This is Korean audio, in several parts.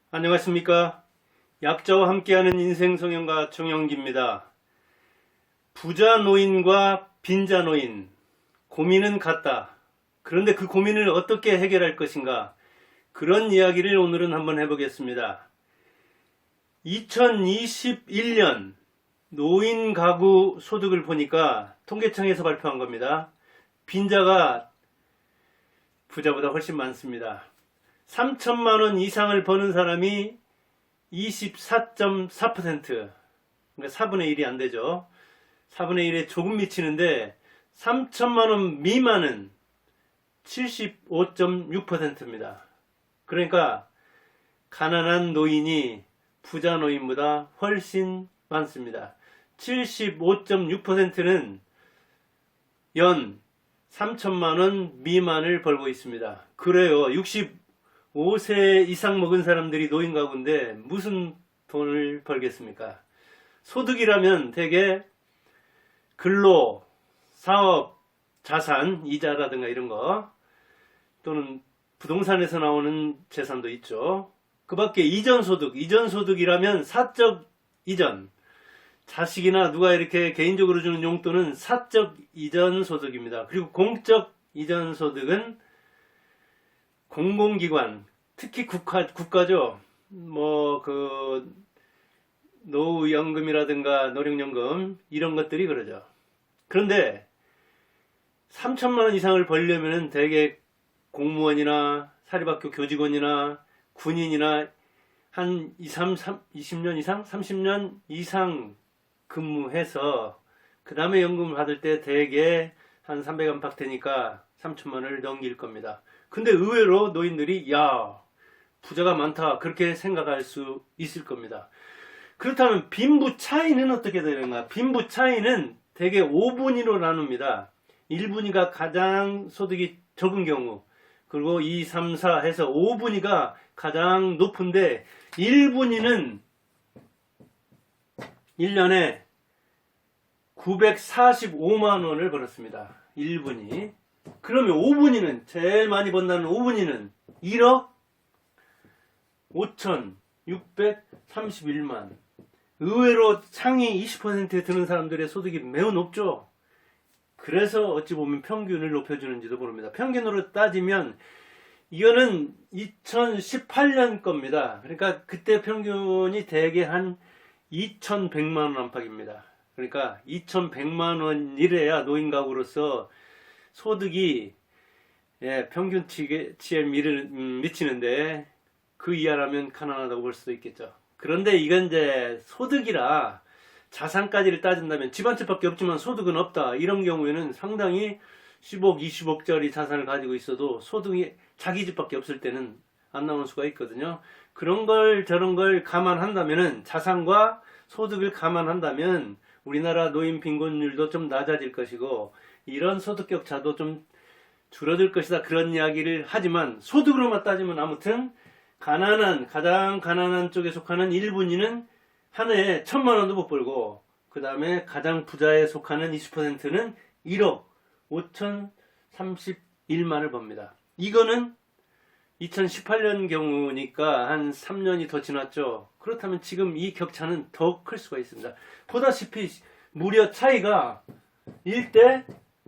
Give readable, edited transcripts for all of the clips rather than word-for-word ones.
안녕하십니까. 약자와 함께하는 인생성형가 정영기입니다. 부자 노인과 빈자 노인, 고민은 같다. 그런데 그 고민을 어떻게 해결할 것인가? 그런 이야기를 오늘은 한번 해보겠습니다. 2021년 노인 가구 소득을 보니까 통계청에서 발표한 겁니다. 빈자가 부자보다 훨씬 많습니다. 3천만 원 이상을 버는 사람이 24.4%, 그러니까 4분의 1이 안 되죠. 4분의 1에 조금 미치는데 3천만 원 미만은 75.6%입니다. 그러니까 가난한 노인이 부자 노인보다 훨씬 많습니다. 75.6%는 연 3천만 원 미만을 벌고 있습니다. 그래요. 65세 이상 먹은 사람들이 노인 가구인데 무슨 돈을 벌겠습니까? 소득이라면 대개 근로, 사업, 자산, 이자라든가 이런 거, 또는 부동산에서 나오는 재산도 있죠. 그 밖에 이전소득이라면 사적 이전, 자식이나 누가 이렇게 개인적으로 주는 용돈은 사적 이전 소득입니다. 그리고 공적 이전 소득은 공공기관, 특히 국가죠. 노후연금이라든가 노령연금, 이런 것들이 그러죠. 그런데 3천만 원 이상을 벌려면 대개 공무원이나 사립학교 교직원이나 군인이나 한 20년 이상, 30년 이상 근무해서 그 다음에 연금을 받을 때 대개 한 300 안팎 되니까 3천만 원을 넘길 겁니다. 근데 의외로 노인들이 야, 부자가 많다, 그렇게 생각할 수 있을 겁니다. 그렇다면 빈부 차이는 어떻게 되는가? 빈부 차이는 대개 5분위로 나눕니다. 1분위가 가장 소득이 적은 경우, 그리고 2, 3, 4 해서 5분위가 가장 높은데 1분위는 1년에 945만 원을 벌었습니다. 1분위. 그러면 5분위는, 제일 많이 번다는 5분위는 1억 5,631만. 의외로 상위 20%에 드는 사람들의 소득이 매우 높죠. 그래서 어찌 보면 평균을 높여주는지도 모릅니다. 평균으로 따지면 이거는 2018년 겁니다. 그러니까 그때 평균이 대개 한 2,100만 원 안팎입니다. 그러니까 2,100만 원이래야 노인 가구로서 소득이 평균치에 미치는데 그 이하라면 가난하다고 볼 수도 있겠죠. 그런데 이건 이제 소득이라 자산까지를 따진다면 집 한 채밖에 없지만 소득은 없다, 이런 경우에는 상당히 10억, 20억짜리 자산을 가지고 있어도 소득이 자기 집밖에 없을 때는 안 나오는 수가 있거든요. 그런 걸 저런 걸 감안한다면은, 자산과 소득을 감안한다면 우리나라 노인 빈곤율도 좀 낮아질 것이고 이런 소득 격차도 좀 줄어들 것이다, 그런 이야기를 하지만 소득으로만 따지면 아무튼 가장 가난한 쪽에 속하는 1분위는 한 해에 1,000만 원도 못 벌고, 그 다음에 가장 부자에 속하는 20%는 1억 5,031만을 법니다. 이거는 2018년 경우니까 한 3년이 더 지났죠. 그렇다면 지금 이 격차는 더 클 수가 있습니다. 보다시피 무려 차이가 1대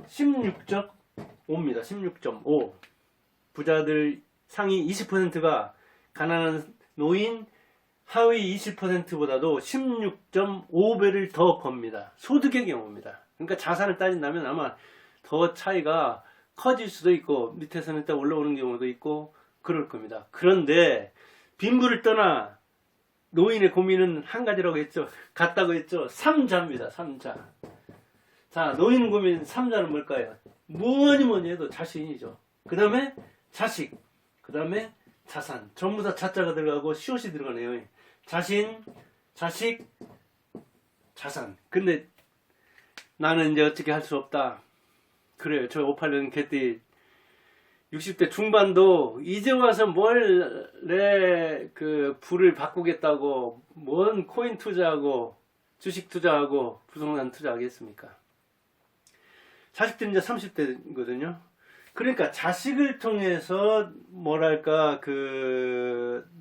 16.5입니다. 16.5. 부자들 상위 20%가 가난한 노인 하위 20%보다도 16.5배를 더 법니다. 소득의 경우입니다. 그러니까 자산을 따진다면 아마 더 차이가 커질 수도 있고 밑에서는 또 올라오는 경우도 있고 그럴 겁니다. 그런데 빈부를 떠나 노인의 고민은 한 가지라고 했죠. 같다고 했죠. 3자입니다. 3자. 자, 노인 고민 3자는 뭘까요? 뭐니 해도 자신이죠. 그 다음에 자식, 그 다음에 자산. 전부 다 자자가 들어가고 시옷이 들어가네요. 자신, 자식, 자산. 근데 나는 이제 어떻게 할 수 없다. 그래요. 저 58년 개띠 60대 중반도 이제 와서 뭘 내 그 부를 바꾸겠다고 뭔 코인 투자하고 주식 투자하고 부동산 투자하겠습니까? 자식들은 이제 30대거든요. 그러니까 자식을 통해서 뭐랄까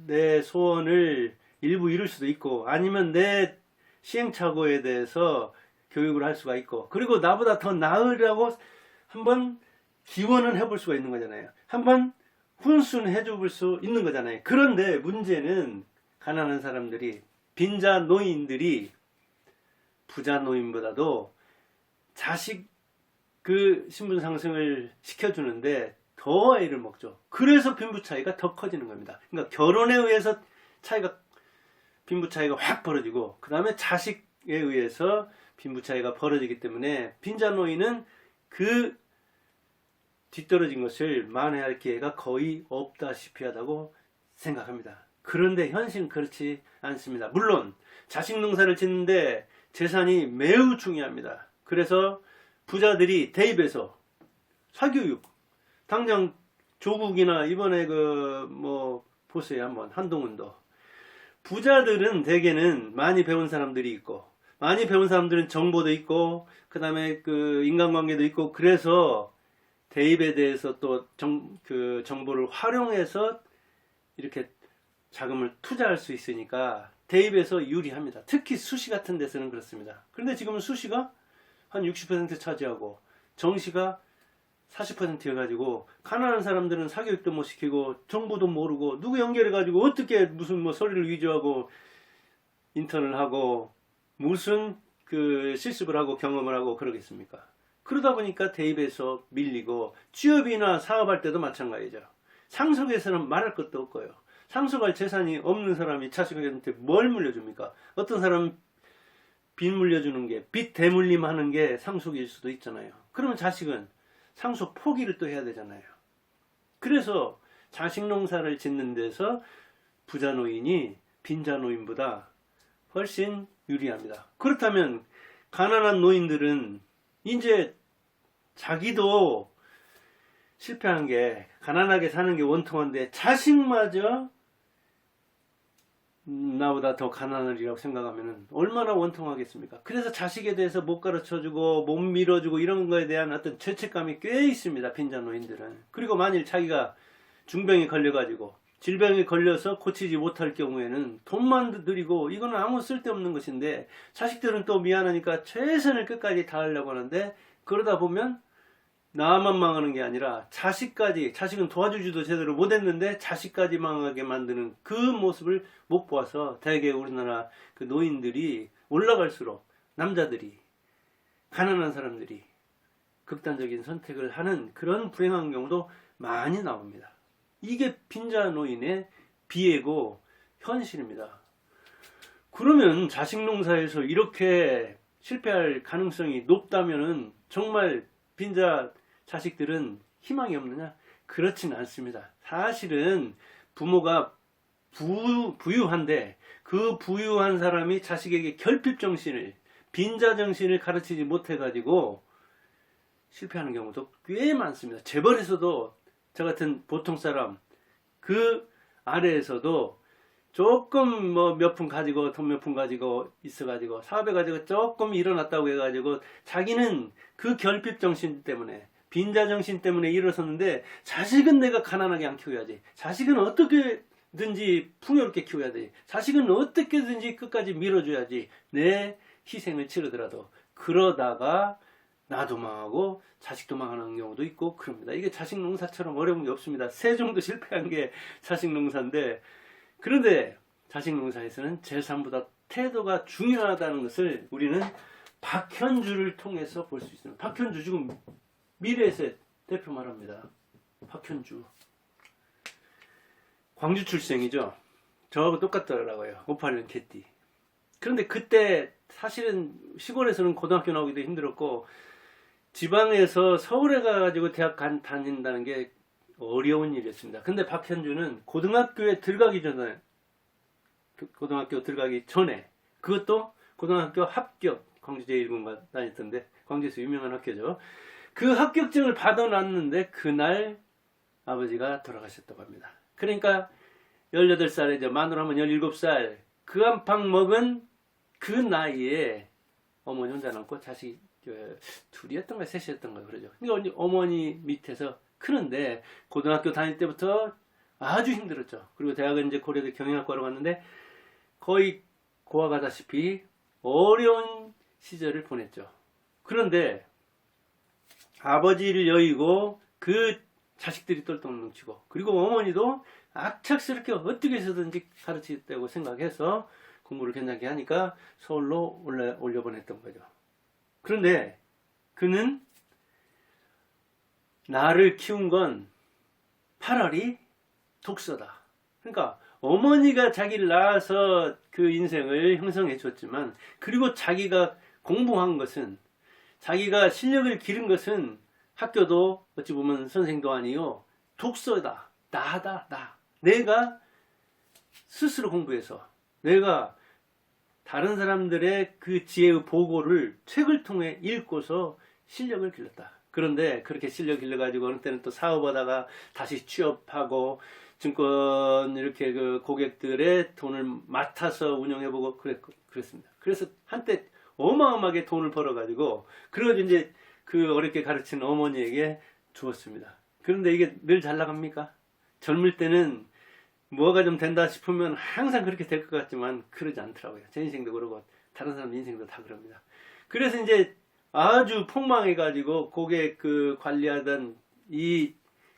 내 소원을 일부 이룰 수도 있고, 아니면 내 시행착오에 대해서 교육을 할 수가 있고, 그리고 나보다 더 나으라고 한번 기원은 해볼 수가 있는 거잖아요. 한번 훈순해 줄 수 있는 거잖아요. 그런데 문제는 가난한 사람들이, 빈자 노인들이 부자 노인보다도 자식 그 신분 상승을 시켜주는데 더 애를 먹죠. 그래서 빈부 차이가 더 커지는 겁니다. 그러니까 결혼에 의해서 빈부 차이가 확 벌어지고, 그 다음에 자식에 의해서 빈부 차이가 벌어지기 때문에 빈자 노인은 그 뒤떨어진 것을 만회할 기회가 거의 없다시피 하다고 생각합니다. 그런데 현실은 그렇지 않습니다. 물론 자식 농사를 짓는데 재산이 매우 중요합니다. 그래서 부자들이 대입해서 사교육, 당장 조국이나 이번에 보세요. 한번 한동훈도. 부자들은 대개는 많이 배운 사람들이 있고, 많이 배운 사람들은 정보도 있고, 그 다음에 그 인간관계도 있고, 그래서 대입에 대해서 또 그 정보를 활용해서 이렇게 자금을 투자할 수 있으니까 대입에서 유리합니다. 특히 수시 같은 데서는 그렇습니다. 그런데 지금은 수시가 한 60% 차지하고 정시가 40%여가지고 가난한 사람들은 사교육도 못 시키고 정보도 모르고 누구 연결해가지고 어떻게 무슨 서류를 위조하고 인턴을 하고 무슨 그 실습을 하고 경험을 하고 그러겠습니까? 그러다 보니까 대입에서 밀리고, 취업이나 사업할 때도 마찬가지죠. 상속에서는 말할 것도 없고요. 상속할 재산이 없는 사람이 자식한테 뭘 물려줍니까? 어떤 사람은 빚 물려주는 게, 빚 대물림 하는 게 상속일 수도 있잖아요. 그러면 자식은 상속 포기를 또 해야 되잖아요. 그래서 자식 농사를 짓는 데서 부자 노인이 빈자 노인보다 훨씬 유리합니다. 그렇다면 가난한 노인들은 이제 자기도 실패한 게, 가난하게 사는 게 원통한데 자식마저 나보다 더 가난하리라고 생각하면 얼마나 원통하겠습니까? 그래서 자식에 대해서 못 가르쳐주고 못 밀어주고 이런 거에 대한 어떤 죄책감이 꽤 있습니다. 빈자 노인들은. 그리고 만일 자기가 중병에 걸려가지고 질병에 걸려서 고치지 못할 경우에는 돈만 들이고 이거는 아무 쓸데없는 것인데, 자식들은 또 미안하니까 최선을 끝까지 다하려고 하는데, 그러다 보면 나만 망하는 게 아니라 자식은 도와주지도 제대로 못했는데 자식까지 망하게 만드는 그 모습을 못 보아서 대개 우리나라 그 노인들이 올라갈수록 남자들이, 가난한 사람들이 극단적인 선택을 하는 그런 불행한 경우도 많이 나옵니다. 이게 빈자 노인의 비애고 현실입니다. 그러면 자식 농사에서 이렇게 실패할 가능성이 높다면은 정말 빈자 자식들은 희망이 없느냐? 그렇진 않습니다. 사실은 부모가 부유한데 그 부유한 사람이 자식에게 결핍정신을, 빈자정신을 가르치지 못해가지고 실패하는 경우도 꽤 많습니다. 재벌에서도 저 같은 보통 사람, 그 아래에서도 조금 몇 푼 가지고, 돈 몇 푼 가지고 있어가지고 사업해 가지고 조금 일어났다고 해가지고 자기는 그 결핍 정신 때문에, 빈자 정신 때문에 일어섰는데 자식은 내가 가난하게 안 키워야지, 자식은 어떻게든지 풍요롭게 키워야 돼, 자식은 어떻게든지 끝까지 밀어줘야지, 내 희생을 치르더라도. 그러다가 나도 망하고 자식도 망하는 경우도 있고 그럽니다. 이게 자식 농사처럼 어려운 게 없습니다. 세종도 실패한 게 자식 농사인데, 그런데 자식 농사에서는 재산보다 태도가 중요하다는 것을 우리는 박현주를 통해서 볼 수 있습니다. 박현주 지금 미래에셋 대표 말합니다. 박현주 광주 출생이죠. 저하고 똑같더라고요. 581 개띠. 그런데 그때 사실은 시골에서는 고등학교 나오기도 힘들었고 지방에서 서울에 가가지고 대학 다닌다는 게 어려운 일이었습니다. 근데 박현주는 고등학교 들어가기 전에, 그것도 고등학교 합격, 광주 제1군가 다녔던데, 광주에서 유명한 학교죠. 그 합격증을 받아놨는데 그날 아버지가 돌아가셨다고 합니다. 그러니까 18살이죠. 만으로 하면 17살. 그 한팡 먹은 그 나이에 어머니 혼자 남고 자식 둘이었던가 셋이었던가 그러죠. 그러니까 어머니 밑에서 크는데 고등학교 다닐 때부터 아주 힘들었죠. 그리고 대학은 이제 고려대 경영학과로 갔는데 거의 고아 가다시피 어려운 시절을 보냈죠. 그런데 아버지를 여의고 그 자식들이 똘똘 뭉치고, 그리고 어머니도 악착스럽게 어떻게 해서든지 가르치겠다고 생각해서 공부를 괜찮게 하니까 서울로 올려보냈던 거죠. 그런데 그는 나를 키운 건 8알이 독서다. 그러니까 어머니가 자기를 낳아서 그 인생을 형성해 줬지만, 그리고 자기가 공부한 것은, 자기가 실력을 기른 것은 학교도 어찌 보면 선생도 아니요, 독서다. 나다. 나. 내가 스스로 공부해서, 내가 다른 사람들의 그 지혜의 보고를 책을 통해 읽고서 실력을 길렀다. 그런데 그렇게 실력 길러가지고 어느 때는 또 사업하다가 다시 취업하고 증권 이렇게 그 고객들의 돈을 맡아서 운영해보고 그랬습니다. 그래서 한때 어마어마하게 돈을 벌어가지고 그걸 이제 그 어렵게 가르친 어머니에게 주었습니다. 그런데 이게 늘 잘 나갑니까? 젊을 때는 뭐가 좀 된다 싶으면 항상 그렇게 될 것 같지만 그러지 않더라고요. 제 인생도 그러고 다른 사람 인생도 다 그럽니다. 그래서 이제 아주 폭망해가지고 고객 그 관리하던 이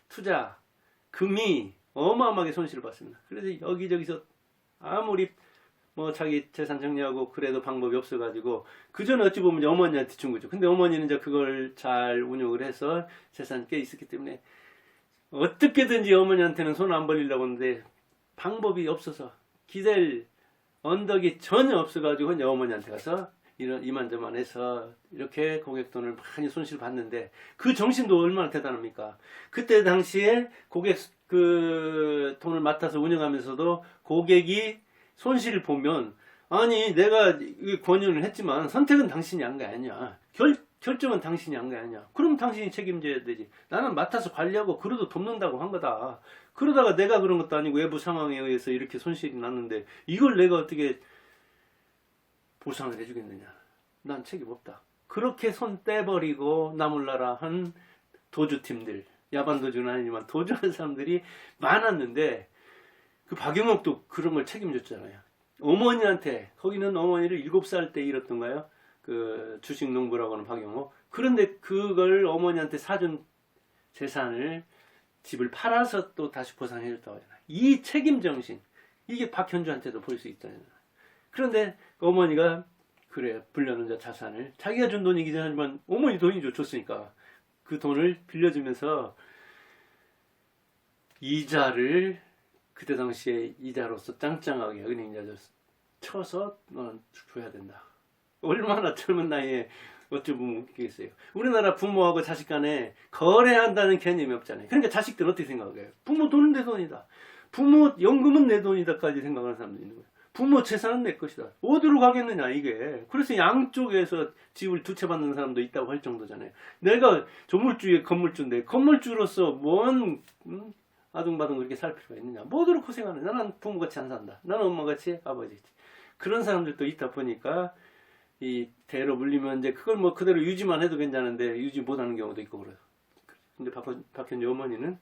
투자 금이 어마어마하게 손실을 봤습니다. 그래서 여기저기서 아무리 뭐 자기 재산 정리하고 그래도 방법이 없어가지고 그전에 어찌 보면 어머니한테 준 거죠. 근데 어머니는 이제 그걸 잘 운용을 해서 재산이 꽤 있었기 때문에 어떻게든지 어머니한테는 손 안 벌리려고 하는데 방법이 없어서 기댈 언덕이 전혀 없어가지고 이제 어머니한테 가서 이만저만 해서 이렇게 고객 돈을 많이 손실을 봤는데 그 정신도 얼마나 대단합니까? 그때 당시에 고객 그 돈을 맡아서 운영하면서도 고객이 손실을 보면, 아니 내가 권유를 했지만 선택은 당신이 한 게 아니야. 결정은 당신이 한 게 아니야. 그럼 당신이 책임져야 되지. 나는 맡아서 관리하고 그래도 돕는다고 한 거다. 그러다가 내가 그런 것도 아니고 외부 상황에 의해서 이렇게 손실이 났는데 이걸 내가 어떻게 보상을 해주겠느냐. 난 책임 없다. 그렇게 손 떼버리고 나몰라라 한 도주팀들, 야반 도주는 아니지만 도주하는 사람들이 많았는데 그 박영옥도 그런 걸 책임졌잖아요. 어머니한테, 거기는 어머니를 7살 때 잃었던가요? 그 주식 농부라고 하는 박영옥. 그런데 그걸 어머니한테 사준 재산을, 집을 팔아서 또 다시 보상해줬다고 하잖아요. 이 책임 정신, 이게 박현주한테도 볼 수 있잖아요. 그런데 어머니가 그래, 불려놓은 자산을 자기가 준 돈이긴 하지만 어머니 돈이죠. 줬으니까 그 돈을 빌려주면서 이자를 그때 당시에 이자로서 짱짱하게 은행이자 쳐서 너는 줘야 된다. 얼마나 젊은 나이에 어찌 보면 웃기겠어요. 우리나라 부모하고 자식 간에 거래한다는 개념이 없잖아요. 그러니까 자식들은 어떻게 생각해요? 부모 돈은 내 돈이다. 부모 연금은 내 돈이다까지 생각하는 사람도 있는 거예요. 부모 재산은 내 것이다. 어디로 가겠느냐 이게. 그래서 양쪽에서 집을 두 채 받는 사람도 있다고 할 정도잖아요. 내가 조물주의 건물주인데 건물주로서 뭔 아둥바둥 그렇게 살 필요가 있느냐. 뭐대로 고생하느냐. 나는 부모같이 안 산다. 나는 엄마같이 아버지같이. 그런 사람들도 있다 보니까 이 대로 물리면 이제 그걸 뭐 그대로 유지만 해도 괜찮은데 유지 못하는 경우도 있고 그래요. 근데 박현주 어머니는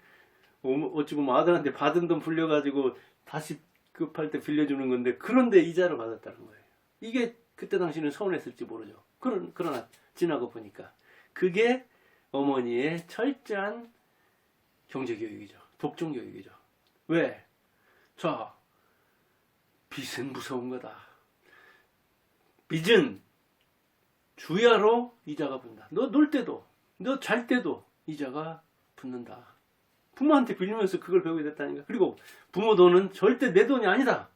어찌 보면 아들한테 받은 돈 불려가지고 다시 급할 때 빌려주는 건데 그런데 이자를 받았다는 거예요. 이게 그때 당시는 서운했을지 모르죠. 그러나 지나고 보니까 그게 어머니의 철저한 경제교육이죠. 독종교육이죠. 왜? 자, 빚은 무서운 거다. 빚은 주야로 이자가 붙는다. 너 놀 때도, 너 잘 때도 이자가 붙는다. 부모한테 빌리면서 그걸 배우게 됐다니까. 그리고 부모 돈은 절대 내 돈이 아니다.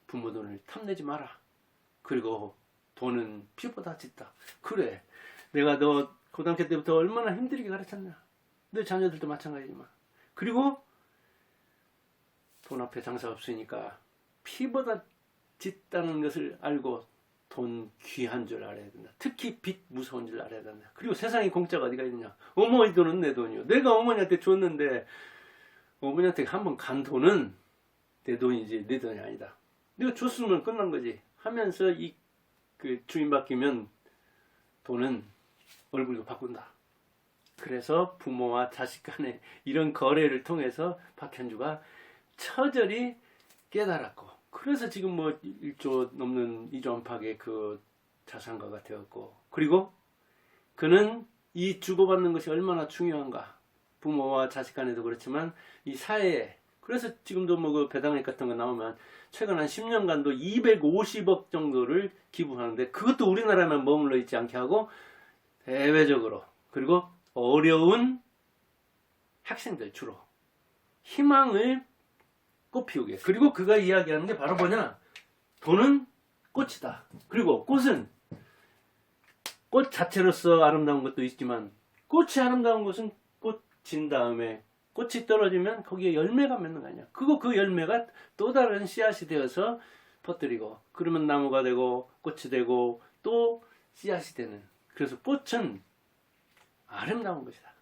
부모 돈을 탐내지 마라. 그리고 돈은 피보다 짙다. 그래, 내가 너 고등학교 때부터 얼마나 힘들게 가르쳤냐. 너 자녀들도 마찬가지지만. 그리고 돈 앞에 장사 없으니까 피보다 짙다는 것을 알고 돈 귀한 줄 알아야 된다. 특히 빚 무서운 줄 알아야 된다. 그리고 세상에 공짜가 어디가 있느냐. 어머니 돈은 내 돈이요. 내가 어머니한테 줬는데 어머니한테 한번 간 돈은 내 돈이지 내 돈이 아니다. 내가 줬으면 끝난 거지 하면서 그 주인 바뀌면 돈은 얼굴도 바꾼다. 그래서 부모와 자식 간에 이런 거래를 통해서 박현주가 처절히 깨달았고, 그래서 지금 뭐 1조 넘는 2조 안팎의 그 자산가가 되었고, 그리고 그는 이 주고받는 것이 얼마나 중요한가, 부모와 자식 간에도 그렇지만 이 사회에, 그래서 지금도 뭐 그 배당액 같은 거 나오면 최근 한 10년간도 250억 정도를 기부하는데, 그것도 우리나라만 머물러 있지 않게 하고 대외적으로, 그리고 어려운 학생들 주로 희망을 꽃피우게. 그리고 그가 이야기하는 게 바로 뭐냐, 돈은 꽃이다. 그리고 꽃은 꽃 자체로서 아름다운 것도 있지만, 꽃이 아름다운 것은 꽃 진 다음에 꽃이 떨어지면 거기에 열매가 맺는 거 아니야. 그 열매가 또 다른 씨앗이 되어서 퍼뜨리고, 그러면 나무가 되고 꽃이 되고 또 씨앗이 되는. 그래서 꽃은 아름다운 것이다.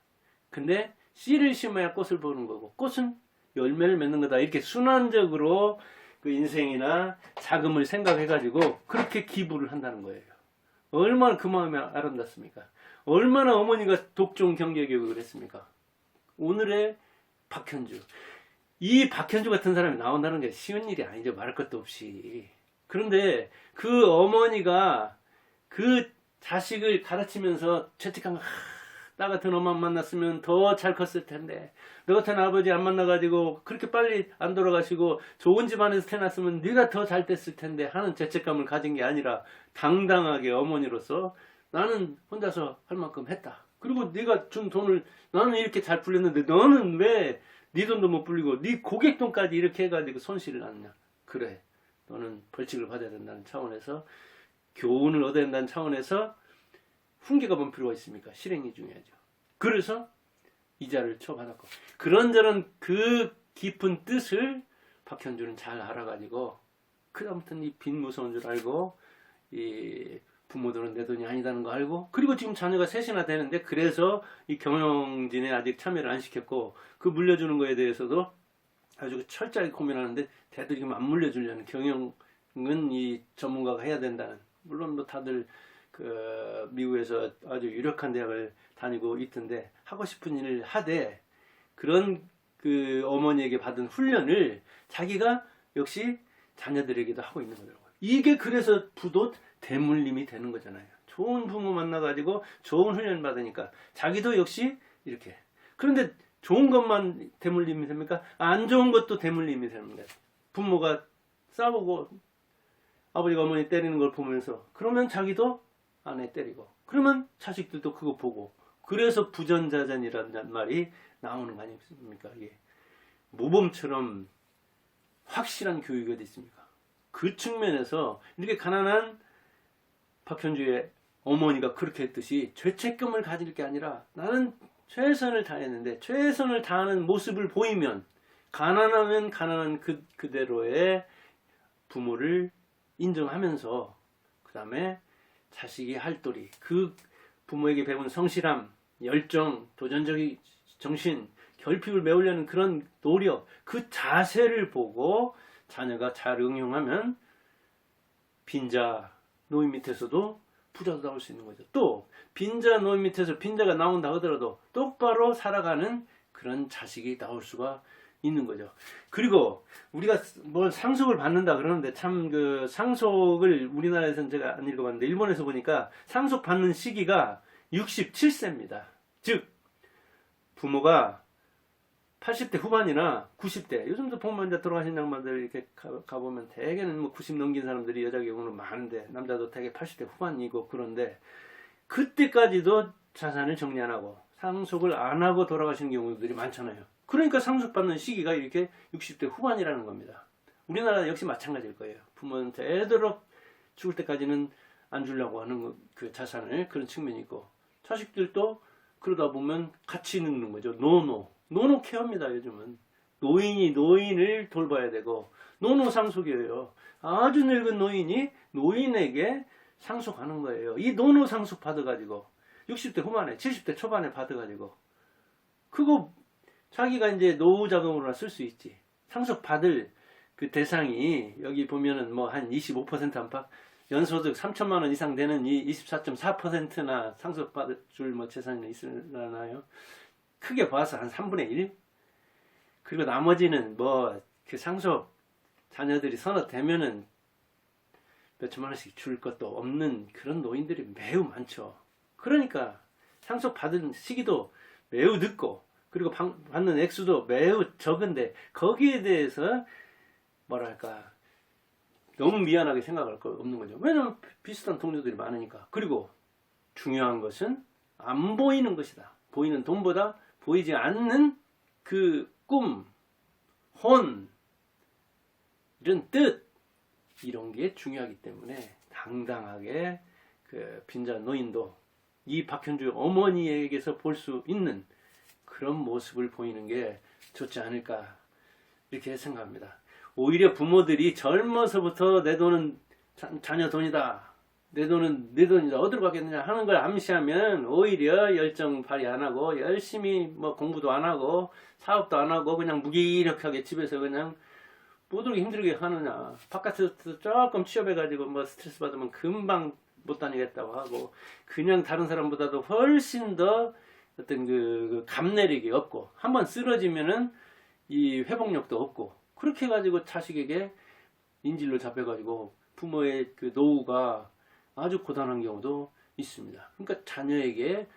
근데 씨를 심어야 꽃을 보는 거고, 꽃은 열매를 맺는 거다. 이렇게 순환적으로 그 인생이나 자금을 생각해가지고 그렇게 기부를 한다는 거예요. 얼마나 그 마음이 아름답습니까? 얼마나 어머니가 독종 경제교육을 했습니까? 오늘의 박현주, 이 박현주 같은 사람이 나온다는 게 쉬운 일이 아니죠. 말할 것도 없이. 그런데 그 어머니가 그 자식을 가르치면서 죄책감, 나 같은 엄마 만났으면 더 잘 컸을 텐데, 너 같은 아버지 안 만나가지고 그렇게 빨리 안 돌아가시고 좋은 집안에서 태어났으면 네가 더 잘 됐을 텐데 하는 죄책감을 가진 게 아니라, 당당하게 어머니로서 나는 혼자서 할 만큼 했다. 그리고 네가 준 돈을 나는 이렇게 잘 불렸는데 너는 왜 네 돈도 못 불리고 네 고객돈까지 이렇게 해가지고 손실을 났냐. 그래, 너는 벌칙을 받아야 된다는 차원에서, 교훈을 얻어야 된다는 차원에서 훈계가 뭔 필요가 있습니까? 실행이 중요하죠. 그래서 이자를 쳐받았고, 그런저런 그 깊은 뜻을 박현주는 잘 알아가지고, 그다음부터는 이 빚 무서운 줄 알고, 이 부모들은 내 돈이 아니다는 거 알고, 그리고 지금 자녀가 셋이나 되는데, 그래서 이 경영진에 아직 참여를 안 시켰고, 그 물려주는 거에 대해서도 아주 철저하게 고민하는데, 대들이면 안 물려주려는, 경영은 이 전문가가 해야 된다는. 물론 뭐 다들 그 미국에서 아주 유력한 대학을 다니고 있던데, 하고 싶은 일을 하되 그런 그 어머니에게 받은 훈련을 자기가 역시 자녀들에게도 하고 있는 거더라고요. 이게 그래서 부도 대물림이 되는 거잖아요. 좋은 부모 만나가지고 좋은 훈련 받으니까 자기도 역시 이렇게. 그런데 좋은 것만 대물림이 됩니까? 안 좋은 것도 대물림이 되는 거예요. 부모가 싸우고 아버지가 어머니 때리는 걸 보면서, 그러면 자기도 아내 때리고, 그러면 자식들도 그거 보고, 그래서 부전자전이라는 말이 나오는 거 아닙니까? 이게 모범처럼 확실한 교육이 어디 있습니까? 그 측면에서 이렇게 가난한 박현주의 어머니가 그렇게 했듯이 죄책감을 가질 게 아니라, 나는 최선을 다했는데, 최선을 다하는 모습을 보이면, 가난하면 가난한 그대로의 부모를 인정하면서, 그 다음에 자식이 할 도리, 그 부모에게 배운 성실함, 열정, 도전적인 정신, 결핍을 메우려는 그런 노력, 그 자세를 보고 자녀가 잘 응용하면 빈자 노인 밑에서도 부자도 나올 수 있는 거죠. 또 빈자 노인 밑에서 빈자가 나온다 하더라도 똑바로 살아가는 그런 자식이 나올 수가 있는 거죠. 그리고 우리가 뭘 상속을 받는다 그러는데, 참 그 상속을 우리나라에서는 제가 안 읽어봤는데, 일본에서 보니까 상속 받는 시기가 67세입니다. 즉 부모가 80대 후반이나 90대, 요즘도 보면 이제 돌아가신 양반들 이렇게 가보면 대개는 뭐 90 넘긴 사람들이 여자 경우는 많은데, 남자도 대개 80대 후반이고, 그런데 그때까지도 자산을 정리 안 하고 상속을 안 하고 돌아가시는 경우들이 많잖아요. 그러니까 상속받는 시기가 이렇게 60대 후반이라는 겁니다. 우리나라 역시 마찬가지일 거예요. 부모는 되도록 죽을 때까지는 안 주려고 하는 그 자산을, 그런 측면이 있고, 자식들도 그러다 보면 같이 늙는 거죠. 노노 케어입니다. 요즘은 노인이 노인을 돌봐야 되고, 노노 상속이에요. 아주 늙은 노인이 노인에게 상속하는 거예요. 이 노노 상속 받아가지고 60대 후반에 70대 초반에 받아가지고, 그거 자기가 이제 노후 자금으로나 쓸 수 있지. 상속 받을 그 대상이 여기 보면은 뭐 한 25% 안팎, 연소득 3천만 원 이상 되는 이 24.4%나 상속받을 줄 뭐 재산이 있으려나요? 크게 봐서 한 3분의 1? 그리고 나머지는 뭐 그 상속 자녀들이 서너 되면은 몇 천만 원씩 줄 것도 없는 그런 노인들이 매우 많죠. 그러니까 상속 받은 시기도 매우 늦고, 그리고 받는 액수도 매우 적은데 거기에 대해서 뭐랄까 너무 미안하게 생각할 거 없는 거죠. 왜냐면 비슷한 동료들이 많으니까. 그리고 중요한 것은 안 보이는 것이다. 보이는 돈보다 보이지 않는 그 꿈, 혼, 이런 뜻, 이런 게 중요하기 때문에 당당하게 그 빈자 노인도 이 박현주 어머니에게서 볼 수 있는 그런 모습을 보이는 게 좋지 않을까 이렇게 생각합니다. 오히려 부모들이 젊어서부터 내 돈은 자녀 돈이다, 내 돈은 내 돈이다, 어디로 가겠느냐 하는 걸 암시하면 오히려 열정 발휘 안 하고 열심히 뭐 공부도 안 하고 사업도 안 하고 그냥 무기력하게 집에서 그냥 뭐들게 힘들게 하느냐. 바깥에서 조금 취업해가지고 뭐 스트레스 받으면 금방 못 다니겠다고 하고, 그냥 다른 사람보다도 훨씬 더 어떤 그 감내력이 없고, 한번 쓰러지면은 이 회복력도 없고, 그렇게 해가지고 자식에게 인질로 잡혀가지고 부모의 그 노후가 아주 고단한 경우도 있습니다. 그러니까 자녀에게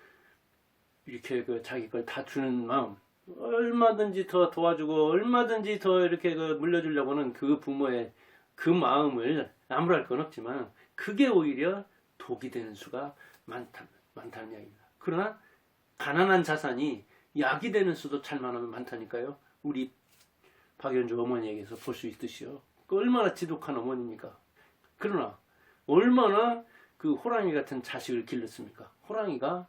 이렇게 그 자기 걸 다 주는 마음, 얼마든지 더 도와주고 얼마든지 더 이렇게 그 물려주려고는 그 부모의 그 마음을 나무랄 건 없지만 그게 오히려 독이 되는 수가 많다는 이야기입니다. 그러나 가난한 자산이 약이 되는 수도 찰만하면 많다니까요. 우리 박연주 어머니에게서 볼 수 있듯이요. 그 얼마나 지독한 어머니입니까? 그러나 얼마나 그 호랑이 같은 자식을 길렀습니까? 호랑이가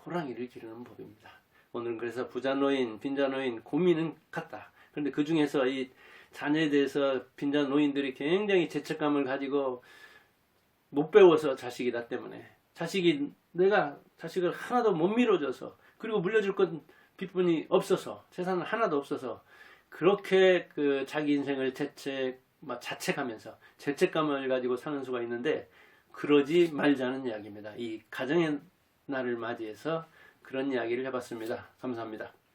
호랑이를 기르는 법입니다. 오늘은 그래서 부자노인, 빈자노인 고민은 같다. 그런데 그 중에서 이 자녀에 대해서 빈자노인들이 굉장히 죄책감을 가지고 못 배워서 자식이다 때문에, 내가 자식을 하나도 못 밀어줘서, 그리고 물려줄 건 빚분이 없어서, 재산은 하나도 없어서 그렇게 그 자기 인생을 자책하면서 죄책감을 가지고 사는 수가 있는데, 그러지 말자는 이야기입니다. 이 가정의 날을 맞이해서 그런 이야기를 해봤습니다. 감사합니다.